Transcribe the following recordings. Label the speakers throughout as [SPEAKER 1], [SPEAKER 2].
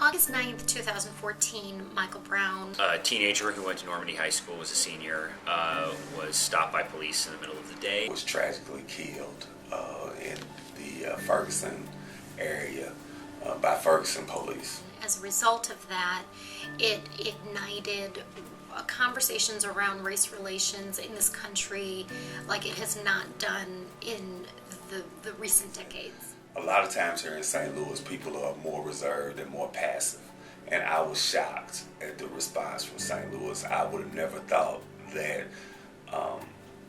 [SPEAKER 1] August 9th, 2014, Michael Brown,
[SPEAKER 2] a teenager who went to Normandy High School, was a senior, was stopped by police in the middle of the day.
[SPEAKER 3] Was tragically killed in the Ferguson area by Ferguson police.
[SPEAKER 1] As a result of that, it ignited conversations around race relations in this country like it has not done in the recent decades.
[SPEAKER 3] A lot of times here in St. Louis, people are more reserved and more passive. And I was shocked at the response from St. Louis. I would have never thought that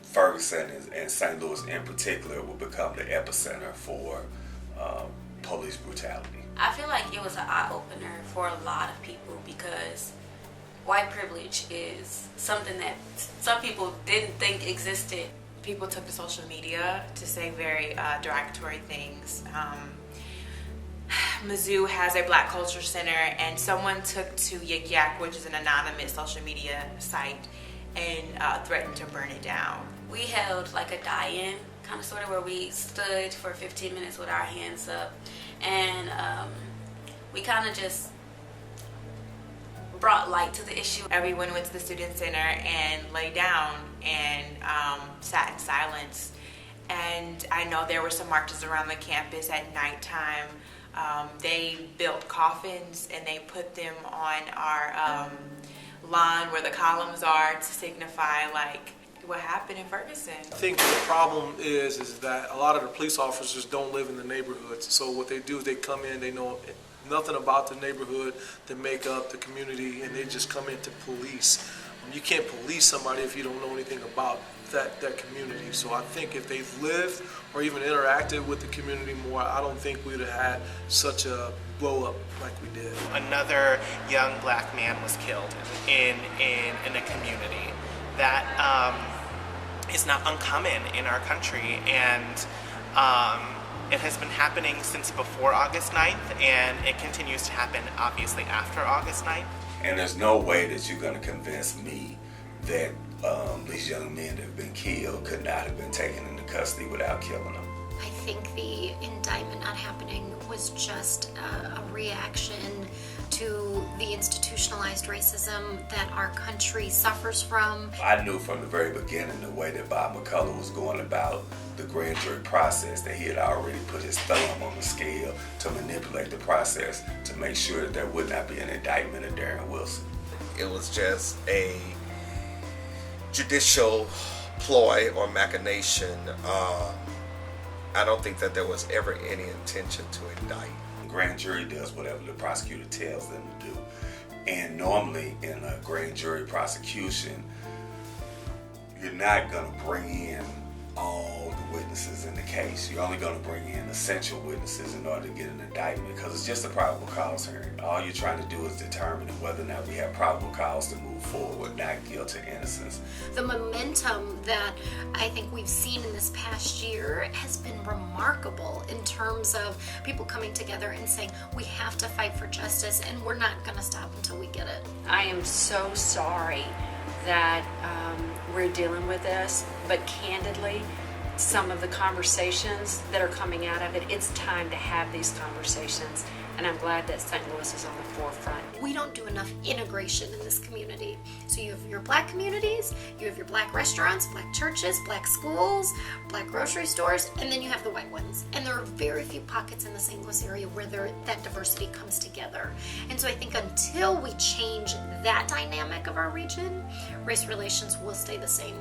[SPEAKER 3] Ferguson and St. Louis in particular would become the epicenter for police brutality.
[SPEAKER 4] I feel like it was an eye-opener for a lot of people because white privilege is something that some people didn't think existed.
[SPEAKER 5] People took to social media to say very derogatory things. Mizzou has a Black Culture Center, and someone took to Yik Yak, which is an anonymous social media site, and threatened to burn it down.
[SPEAKER 4] We held like a die-in, kind of sort of, where we stood for 15 minutes with our hands up, and we kind of just brought light to the issue.
[SPEAKER 5] Everyone went to the student center and lay down and sat in silence. And I know there were some marches around the campus at nighttime. They built coffins and they put them on our lawn where the columns are to signify like what happened in Ferguson.
[SPEAKER 6] I think the problem is that a lot of the police officers don't live in the neighborhoods. So what they do is they come in, they know nothing about the neighborhood, the makeup, the community, and they just come in to police. You can't police somebody if you don't know anything about that community. So I think if they've lived or even interacted with the community more, I don't think we would have had such a blow up like we did.
[SPEAKER 7] Another young Black man was killed in a community. That is not uncommon in our country, and it has been happening since before August 9th, and it continues to happen obviously after August 9th.
[SPEAKER 3] And there's no way that you're going to convince me that these young men that have been killed could not have been taken into custody without killing them.
[SPEAKER 1] I think the indictment not happening was just a reaction to the institutionalized racism that our country suffers from.
[SPEAKER 3] I knew from the very beginning the way that Bob McCullough was going about the grand jury process, that he had already put his thumb on the scale to manipulate the process to make sure that there would not be an indictment of Darren Wilson.
[SPEAKER 8] It was just a judicial ploy or machination. I don't think that there was ever any intention to indict.
[SPEAKER 3] The grand jury does whatever the prosecutor tells them to do. And normally in a grand jury prosecution, you're not going to bring in all the witnesses in the case. You're only going to bring in essential witnesses in order to get an indictment, because it's just a probable cause hearing. All you're trying to do is determine whether or not we have probable cause to move forward, not guilt or innocence.
[SPEAKER 1] The momentum that I think we've seen in this past year has been remarkable in terms of people coming together and saying we have to fight for justice and we're not going to stop until we get it.
[SPEAKER 9] I am so sorry that we're dealing with this, but candidly, some of the conversations that are coming out of it, it's time to have these conversations, and I'm glad that St. Louis is on the forefront.
[SPEAKER 1] We don't do enough integration in this community. So you have your Black communities, you have your Black restaurants, Black churches, Black schools, Black grocery stores, and then you have the white ones. And there are very few pockets in the St. Louis area where that diversity comes together. And so I think until we change that dynamic of our region, race relations will stay the same.